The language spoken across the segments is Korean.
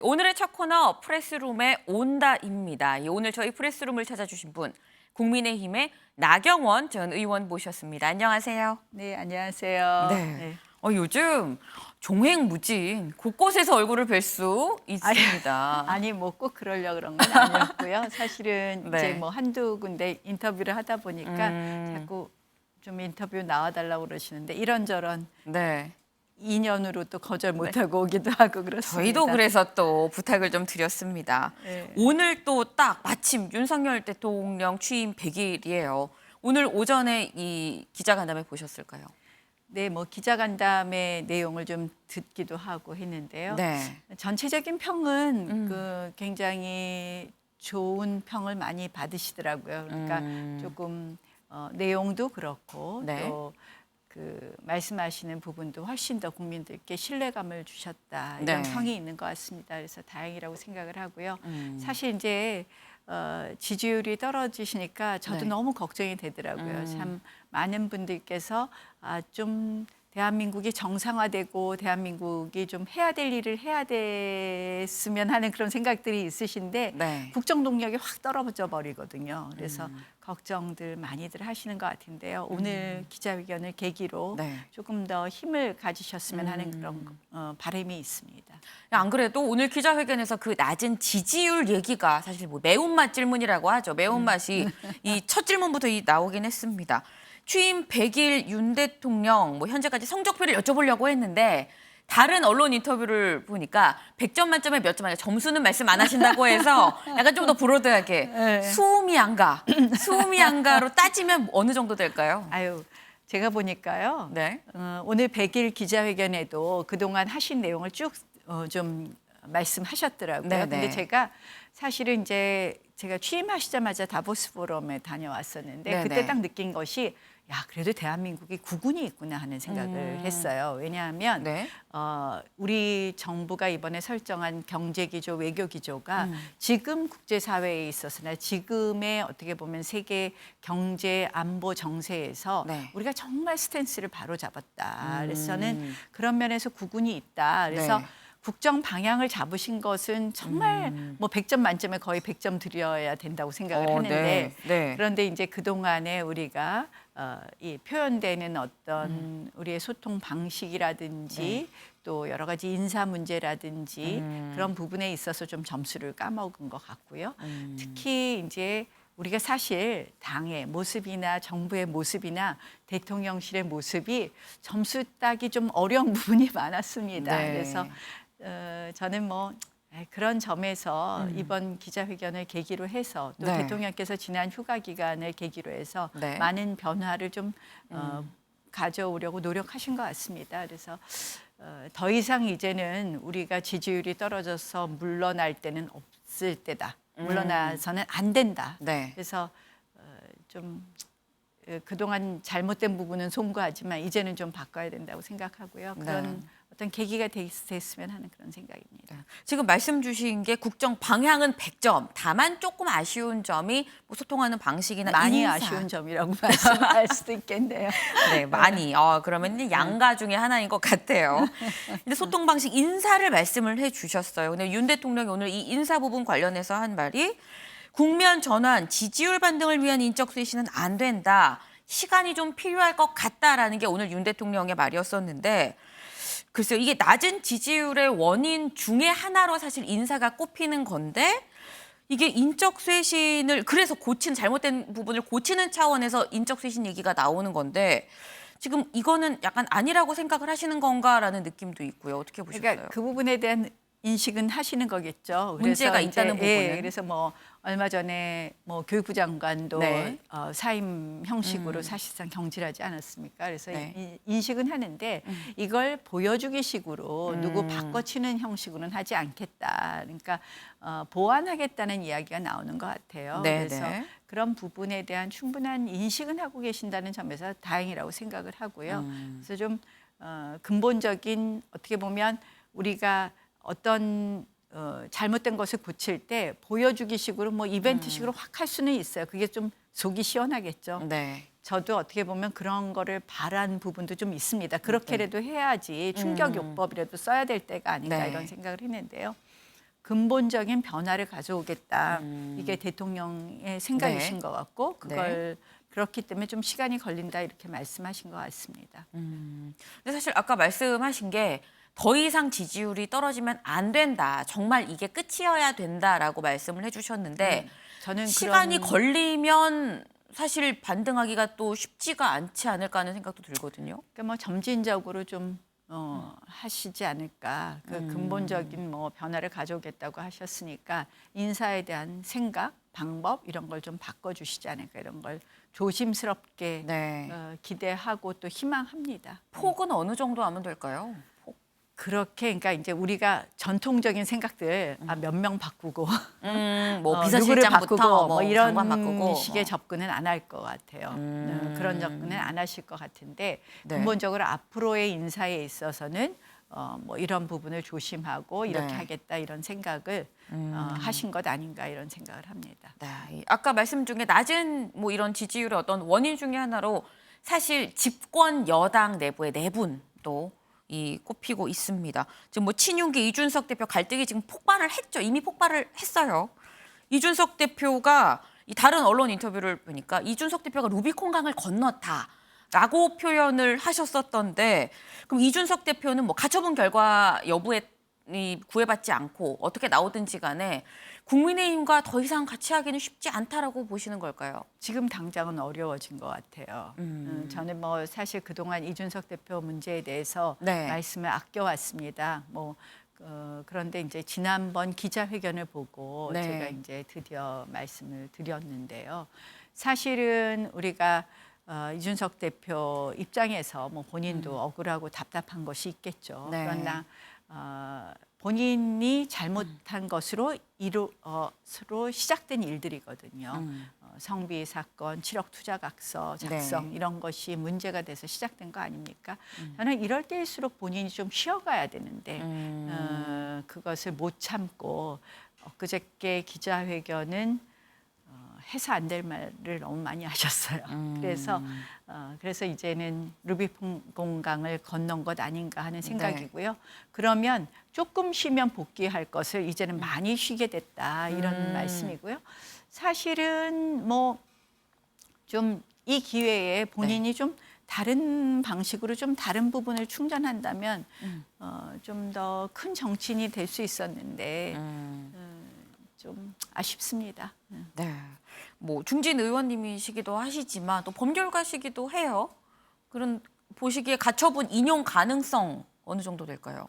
오늘의 첫 코너 프레스룸에 온다입니다. 오늘 저희 프레스룸을 찾아주신 분 국민의힘의 나경원 전 의원 모셨습니다. 안녕하세요. 네, 안녕하세요. 네. 요즘 종횡무진 곳곳에서 얼굴을 뵐 수 있습니다. 아니 뭐 꼭 그러려고 그런 건 아니었고요. 사실은 네. 이제 뭐 한두 군데 인터뷰를 하다 보니까 자꾸 좀 인터뷰 나와달라고 그러시는데 이런저런 네. 인연으로 또 거절 못하고 오기도 하고 그렇습니다. 저희도 그래서 또 부탁을 좀 드렸습니다. 네. 오늘 또 딱 마침 윤석열 대통령 취임 100일이에요. 오늘 오전에 이 기자간담회 보셨을까요? 네, 뭐 기자간담회 내용을 좀 듣기도 하고 했는데요. 네. 전체적인 평은 그 굉장히 좋은 평을 많이 받으시더라고요. 그러니까 조금 내용도 그렇고 네. 또 그 말씀하시는 부분도 훨씬 더 국민들께 신뢰감을 주셨다 이런 네. 평이 있는 것 같습니다. 그래서 다행이라고 생각을 하고요. 사실 이제 지지율이 떨어지시니까 저도 네. 너무 걱정이 되더라고요. 참 많은 분들께서 좀 대한민국이 정상화되고 대한민국이 좀 해야 될 일을 해야 됐으면 하는 그런 생각들이 있으신데 네. 국정 동력이 확 떨어져 버리거든요. 그래서 걱정들 많이들 하시는 것 같은데요. 오늘 기자회견을 계기로 네. 조금 더 힘을 가지셨으면 하는 그런 바람이 있습니다. 안 그래도 오늘 기자회견에서 그 낮은 지지율 얘기가 사실 뭐 매운맛 질문이라고 하죠. 매운맛이 이 첫 질문부터 나오긴 했습니다. 취임 100일 윤 대통령 뭐 현재까지 성적표를 여쭤보려고 했는데 다른 언론 인터뷰를 보니까 100점 만점에 몇 점 아니라 점수는 말씀 안 하신다고 해서 약간 좀 더 브로드하게 네. 수음이 안 가. 수음이 안 가로 따지면 어느 정도 될까요? 아유, 제가 보니까요. 네. 오늘 100일 기자회견에도 그동안 하신 내용을 쭉 좀 말씀하셨더라고요. 네네. 근데 제가 사실은 이제 제가 취임하시자마자 다보스 포럼에 다녀왔었는데 네네. 그때 딱 느낀 것이 야, 그래도 대한민국이 국운이 있구나 하는 생각을 했어요. 왜냐하면 네. 우리 정부가 이번에 설정한 경제기조, 외교기조가 지금 국제사회에 있어서나 지금의 어떻게 보면 세계 경제 안보 정세에서 네. 우리가 정말 스탠스를 바로 잡았다. 그래서 저는 그런 면에서 국운이 있다. 그래서 네. 국정 방향을 잡으신 것은 정말 뭐 100점 만점에 거의 100점 드려야 된다고 생각을 하는데 네. 네. 그런데 이제 그동안에 우리가 이 표현되는 어떤 우리의 소통 방식이라든지 또 여러 가지 인사 문제라든지 그런 부분에 있어서 좀 점수를 까먹은 것 같고요. 특히 이제 우리가 사실 당의 모습이나 정부의 모습이나 대통령실의 모습이 점수 따기 좀 어려운 부분이 많았습니다. 네. 그래서 저는 뭐 그런 점에서 이번 기자회견을 계기로 해서 또 네. 대통령께서 지난 휴가 기간을 계기로 해서 네. 많은 변화를 좀 가져오려고 노력하신 것 같습니다. 그래서 더 이상 이제는 우리가 지지율이 떨어져서 물러날 때는 없을 때다. 물러나서는 안 된다. 네. 그래서 좀 그동안 잘못된 부분은 송구하지만 이제는 좀 바꿔야 된다고 생각하고요. 그런 어떤 계기가 됐으면 하는 그런 생각입니다. 지금 말씀 주신 게 국정 방향은 100점. 다만 조금 아쉬운 점이 뭐 소통하는 방식이나 많이 인사. 아쉬운 점이라고 말씀할 수도 있겠네요. 네, 많이. 그러면 양가 중에 하나인 것 같아요. 근데 소통 방식 인사를 말씀을 해 주셨어요. 근데 윤 대통령이 오늘 이 인사 부분 관련해서 한 말이 국면 전환, 지지율 반등을 위한 인적 쇄신은 안 된다. 시간이 좀 필요할 것 같다라는 게 오늘 윤 대통령의 말이었었는데 글쎄요, 이게 낮은 지지율의 원인 중에 하나로 사실 인사가 꼽히는 건데 이게 인적 쇄신을 그래서 잘못된 부분을 고치는 차원에서 인적 쇄신 얘기가 나오는 건데 지금 이거는 약간 아니라고 생각을 하시는 건가라는 느낌도 있고요. 어떻게 보셨어요? 그러니까 그 부분에 대한 인식은 하시는 거겠죠. 문제가 그래서 있다는 이제, 부분은. 그래서 뭐 얼마 전에 뭐 교육부 장관도 네. 사임 형식으로 사실상 경질하지 않았습니까? 그래서 네. 인식은 하는데 이걸 보여주기 식으로 누구 바꿔치는 형식으로는 하지 않겠다. 그러니까 보완하겠다는 이야기가 나오는 것 같아요. 네, 그래서 네. 그런 부분에 대한 충분한 인식은 하고 계신다는 점에서 다행이라고 생각을 하고요. 그래서 좀 근본적인 어떻게 보면 우리가 어떤 잘못된 것을 고칠 때 보여주기 식으로 뭐 이벤트식으로 확 할 수는 있어요. 그게 좀 속이 시원하겠죠. 네. 저도 어떻게 보면 그런 거를 바란 부분도 좀 있습니다. 그렇게라도 해야지 충격요법이라도 써야 될 때가 아닌가 네. 이런 생각을 했는데요. 근본적인 변화를 가져오겠다. 이게 대통령의 생각이신 네. 것 같고 그걸 그렇기 때문에 좀 시간이 걸린다 이렇게 말씀하신 것 같습니다. 근데 사실 아까 말씀하신 게 더 이상 지지율이 떨어지면 안 된다. 정말 이게 끝이어야 된다라고 말씀을 해주셨는데 저는 시간이 그런 걸리면 사실 반등하기가 또 쉽지가 않지 않을까 하는 생각도 들거든요. 그러니까 뭐 점진적으로 좀 하시지 않을까. 그 근본적인 뭐 변화를 가져오겠다고 하셨으니까 인사에 대한 생각, 방법 이런 걸 좀 바꿔주시지 않을까 이런 걸 조심스럽게 네. 기대하고 또 희망합니다. 폭은 어느 정도 하면 될까요? 폭. 그렇게 그러니까 이제 우리가 전통적인 생각들 몇 명 바꾸고 뭐 누구를 비서실장부터 바꾸고 뭐 이런 장관 바꾸고 식의 뭐. 접근은 안 할 것 같아요. 그런 접근은 안 하실 것 같은데 네. 근본적으로 앞으로의 인사에 있어서는 뭐 이런 부분을 조심하고 이렇게 네. 하겠다 이런 생각을 하신 것 아닌가 이런 생각을 합니다. 네. 아까 말씀 중에 낮은 뭐 이런 지지율의 어떤 원인 중에 하나로 사실 집권 여당 내부의 내분도 이 꼽히고 있습니다. 지금 뭐 친윤계 이준석 대표 갈등이 지금 폭발을 했죠. 이미 폭발을 했어요. 이준석 대표가 이 다른 언론 인터뷰를 보니까 이준석 대표가 루비콘강을 건넜다라고 표현을 하셨었던데 그럼 이준석 대표는 뭐 가처분 결과 여부에 구애받지 않고 어떻게 나오든지 간에 국민의힘과 더 이상 같이 하기는 쉽지 않다라고 보시는 걸까요? 지금 당장은 어려워진 것 같아요. 저는 뭐 사실 그동안 이준석 대표 문제에 대해서 네. 말씀을 아껴왔습니다. 뭐 그런데 이제 지난번 기자회견을 보고 네. 제가 이제 드디어 말씀을 드렸는데요. 사실은 우리가 이준석 대표 입장에서 뭐 본인도 억울하고 답답한 것이 있겠죠. 네. 그러나 본인이 잘못한 것으로 시작된 일들이거든요. 성비 사건, 7억 투자각서 작성 네. 이런 것이 문제가 돼서 시작된 거 아닙니까? 저는 이럴 때일수록 본인이 좀 쉬어가야 되는데 그것을 못 참고 엊그저께 기자회견은 해서 안 될 말을 너무 많이 하셨어요. 그래서 이제는 루비콘강을 건넌 것 아닌가 하는 생각이고요. 그러면 조금 쉬면 복귀할 것을 이제는 많이 쉬게 됐다 이런 말씀이고요. 사실은 뭐 좀 이 기회에 본인이 좀 다른 방식으로 좀 다른 부분을 충전한다면 좀 더 큰 정치인이 될 수 있었는데 좀 아쉽습니다. 네. 뭐 중진 의원님이시기도 하시지만 또 법률가시기도 해요. 그런 보시기에 가처분 인용 가능성 어느 정도 될까요?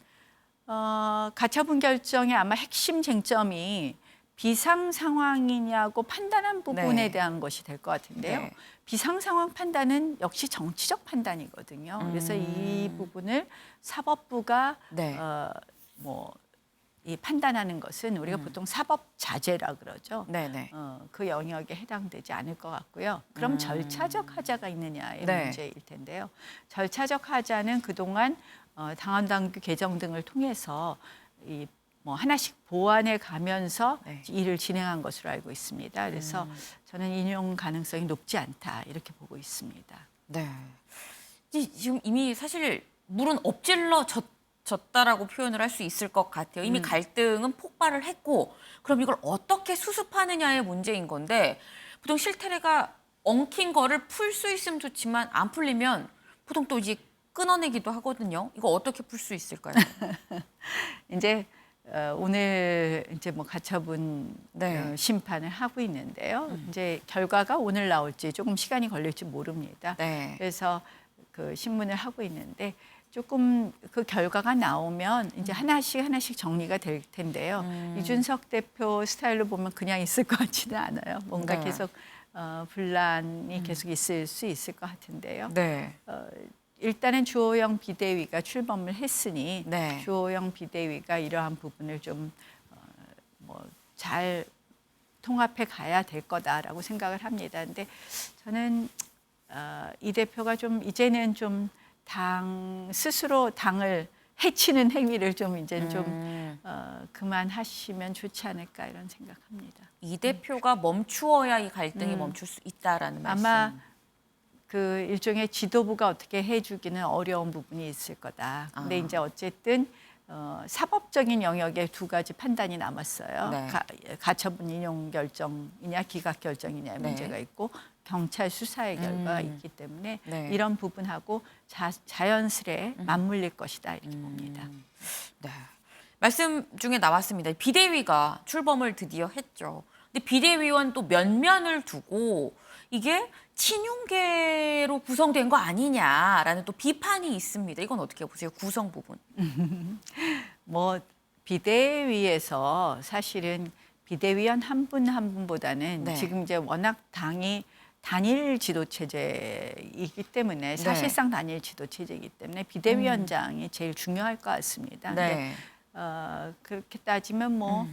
가처분 결정의 아마 핵심 쟁점이 비상 상황이냐고 판단한 부분에 네. 대한 것이 될 것 같은데요. 네. 비상 상황 판단은 역시 정치적 판단이거든요. 그래서 이 부분을 사법부가 네. 이 판단하는 것은 우리가 보통 사법자재라 그러죠. 네네. 그 영역에 해당되지 않을 것 같고요. 그럼 절차적 하자가 있느냐의 네. 문제일 텐데요. 절차적 하자는 그동안 당헌당규 개정 등을 통해서 뭐 하나씩 보완해 가면서 네. 일을 진행한 것으로 알고 있습니다. 그래서 저는 인용 가능성이 높지 않다 이렇게 보고 있습니다. 네. 지금 이미 사실 물은 엎질러 졌다라고 표현을 할 수 있을 것 같아요. 이미 갈등은 폭발을 했고 그럼 이걸 어떻게 수습하느냐의 문제인 건데 보통 실태가 엉킨 거를 풀 수 있으면 좋지만 안 풀리면 보통 또 이제 끊어내기도 하거든요. 이거 어떻게 풀 수 있을까요? 이제 오늘 이제 뭐 가처분 네. 심판을 하고 있는데요. 이제 결과가 오늘 나올지 조금 시간이 걸릴지 모릅니다. 네. 그래서 그 신문을 하고 있는데 조금 그 결과가 나오면 이제 하나씩 정리가 될 텐데요. 이준석 대표 스타일로 보면 그냥 있을 것 같지는 않아요. 뭔가 네. 계속 분란이 계속 있을 수 있을 것 같은데요. 네. 일단은 주호영 비대위가 출범을 했으니 네. 주호영 비대위가 이러한 부분을 좀 잘 통합해 가야 될 거다라고 생각을 합니다. 근데 저는 이 대표가 좀 이제는 좀 스스로 당을 해치는 행위를 좀 이제 좀 그만하시면 좋지 않을까 이런 생각합니다. 이 대표가 멈추어야 이 갈등이 멈출 수 있다라는 말씀. 아마 그 일종의 지도부가 어떻게 해주기는 어려운 부분이 있을 거다. 근데 이제 어쨌든 사법적인 영역에 두 가지 판단이 남았어요. 네. 가처분 인용 결정이냐 기각 결정이냐의 네. 문제가 있고 경찰 수사의 결과가 있기 때문에 네. 이런 부분하고 자연스레 맞물릴 것이다 이렇게 봅니다. 네. 말씀 중에 나왔습니다. 비대위가 출범을 드디어 했죠. 근데 비대위원 또 면면을 두고 이게 친윤계로 구성된 거 아니냐라는 또 비판이 있습니다. 이건 어떻게 보세요? 구성 부분. 뭐 비대위에서 사실은 비대위원 한 분 한 분보다는 네. 지금 이제 워낙 당이 단일 지도 체제이기 때문에 사실상 단일 지도 체제이기 때문에 비대위원장이 제일 중요할 것 같습니다. 네. 근데, 그렇게 따지면 뭐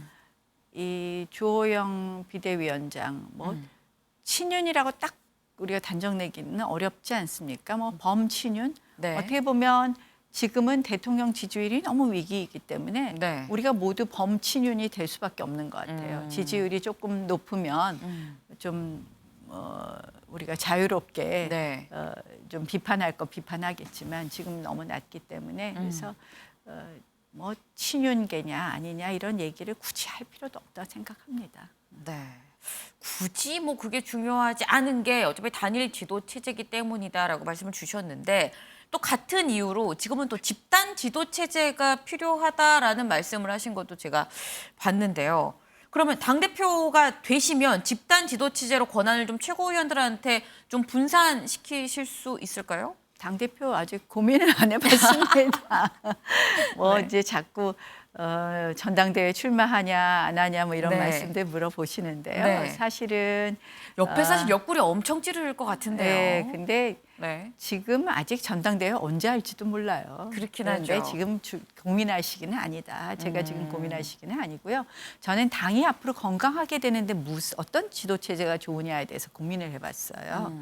이 주호영 비대위원장 뭐 친윤이라고 딱 우리가 단정내기는 어렵지 않습니까? 뭐 범친윤 네. 어떻게 보면 지금은 대통령 지지율이 너무 위기이기 때문에 네. 우리가 모두 범친윤이 될 수밖에 없는 것 같아요. 지지율이 조금 높으면 좀 우리가 자유롭게 네. 좀 비판할 거 비판하겠지만 지금 너무 낮기 때문에 그래서 뭐 친윤계냐 아니냐 이런 얘기를 굳이 할 필요도 없다고 생각합니다. 네. 굳이 뭐 그게 중요하지 않은 게 어차피 단일 지도 체제이기 때문이다라고 말씀을 주셨는데 또 같은 이유로 지금은 또 집단 지도 체제가 필요하다라는 말씀을 하신 것도 제가 봤는데요. 그러면 당대표가 되시면 집단 지도 체제로 권한을 좀 최고위원들한테 좀 분산시키실 수 있을까요? 당대표 아직 고민을 안 해봤습니다. 뭐 네. 이제 자꾸 전당대회 출마하냐 안 하냐 뭐 이런 네. 말씀들 물어보시는데요. 네. 사실은 옆에 사실 옆구리 엄청 찌를 것 같은데요. 네, 근데 네. 지금 아직 전당대회 언제 할지도 몰라요. 그렇긴 그런데 하죠. 지금 고민할 시기는 아니다. 제가 지금 고민할 시기는 아니고요. 저는 당이 앞으로 건강하게 되는데 어떤 지도 체제가 좋으냐에 대해서 고민을 해봤어요.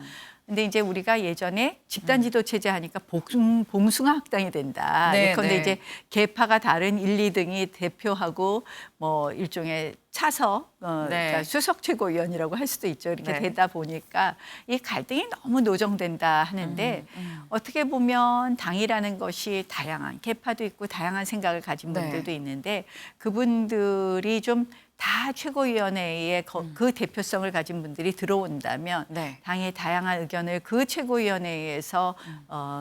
근데 이제 우리가 예전에 집단 지도 체제 하니까 봉숭아 학당이 된다. 네, 그런데 네. 이제 계파가 다른 1, 2등이 대표하고 뭐 일종의 차서 그러니까 수석 최고위원이라고 할 수도 있죠. 이렇게 네. 되다 보니까 이 갈등이 너무 노정된다 하는데 어떻게 보면 당이라는 것이 다양한 계파도 있고 다양한 생각을 가진 네. 분들도 있는데 그분들이 좀 다 최고위원회에 그 대표성을 가진 분들이 들어온다면 네. 당의 다양한 의견을 그 최고위원회에서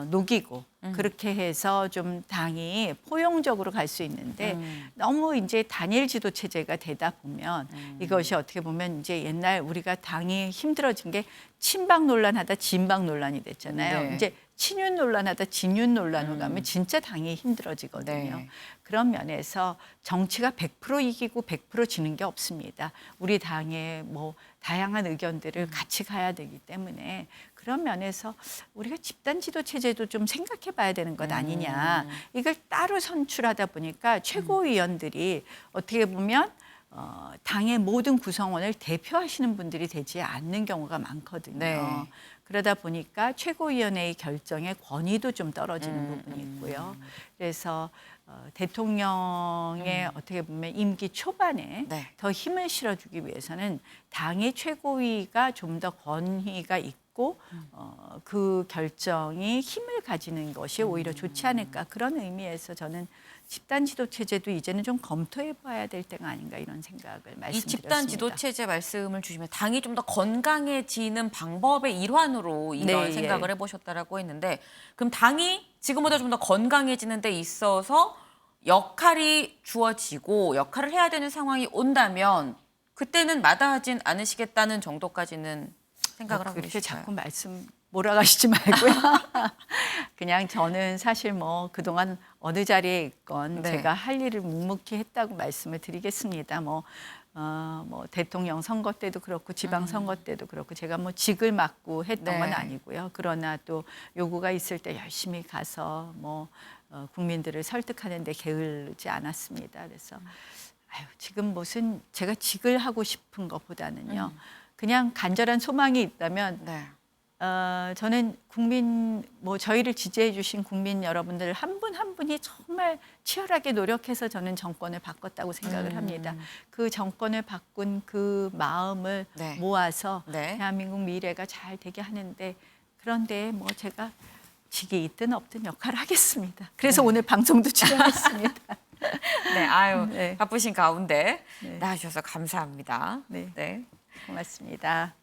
녹이고 그렇게 해서 좀 당이 포용적으로 갈 수 있는데 너무 이제 단일 지도 체제가 되다 보면 이것이 어떻게 보면 이제 옛날 우리가 당이 힘들어진 게 친박 논란하다 진박 논란이 됐잖아요. 네. 이제 친윤 논란하다 진윤 논란으로 가면 진짜 당이 힘들어지거든요. 네. 그런 면에서 정치가 100% 이기고 100% 지는 게 없습니다. 우리 당의 뭐 다양한 의견들을 같이 가야 되기 때문에 그런 면에서 우리가 집단 지도 체제도 좀 생각해 봐야 되는 것 아니냐. 이걸 따로 선출하다 보니까 최고위원들이 어떻게 보면 당의 모든 구성원을 대표하시는 분들이 되지 않는 경우가 많거든요. 네. 그러다 보니까 최고위원회의 결정의 권위도 좀 떨어지는 부분이 있고요. 그래서 대통령의 어떻게 보면 임기 초반에 네. 더 힘을 실어주기 위해서는 당의 최고위가 좀 더 권위가 있고 그 결정이 힘을 가지는 것이 오히려 좋지 않을까 그런 의미에서 저는 집단 지도 체제도 이제는 좀 검토해 봐야 될 때가 아닌가 이런 생각을 말씀드렸습니다. 이 집단 지도 체제 말씀을 주시면 당이 좀 더 건강해지는 방법의 일환으로 이런 네, 생각을 예. 해보셨다라고 했는데 그럼 당이 지금보다 좀 더 건강해지는 데 있어서 역할이 주어지고 역할을 해야 되는 상황이 온다면 그때는 마다하진 않으시겠다는 정도까지는 생각을 하고 그렇게 계실까요? 자꾸 말씀 몰아가시지 말고요. 그냥 저는 사실 뭐 그동안 어느 자리에 있건 네. 제가 할 일을 묵묵히 했다고 말씀을 드리겠습니다. 뭐 대통령 선거 때도 그렇고 지방 선거 때도 그렇고 제가 뭐 직을 맡고 했던 네. 건 아니고요. 그러나 또 요구가 있을 때 열심히 가서 뭐 국민들을 설득하는 데 게을르지 않았습니다. 그래서 지금 무슨 제가 직을 하고 싶은 것보다는요. 그냥 간절한 소망이 있다면 네. 저는 저희를 지지해 주신 국민 여러분들 한 분 한 분이 정말 치열하게 노력해서 저는 정권을 바꿨다고 생각을 합니다. 그 정권을 바꾼 그 마음을 네. 모아서 네. 대한민국 미래가 잘 되게 하는데 그런데 뭐 제가 직이 있든 없든 역할을 하겠습니다. 그래서 오늘 방송도 출연했습니다. 네, 아유 네. 바쁘신 가운데 네. 나와주셔서 감사합니다. 네. 네. 고맙습니다.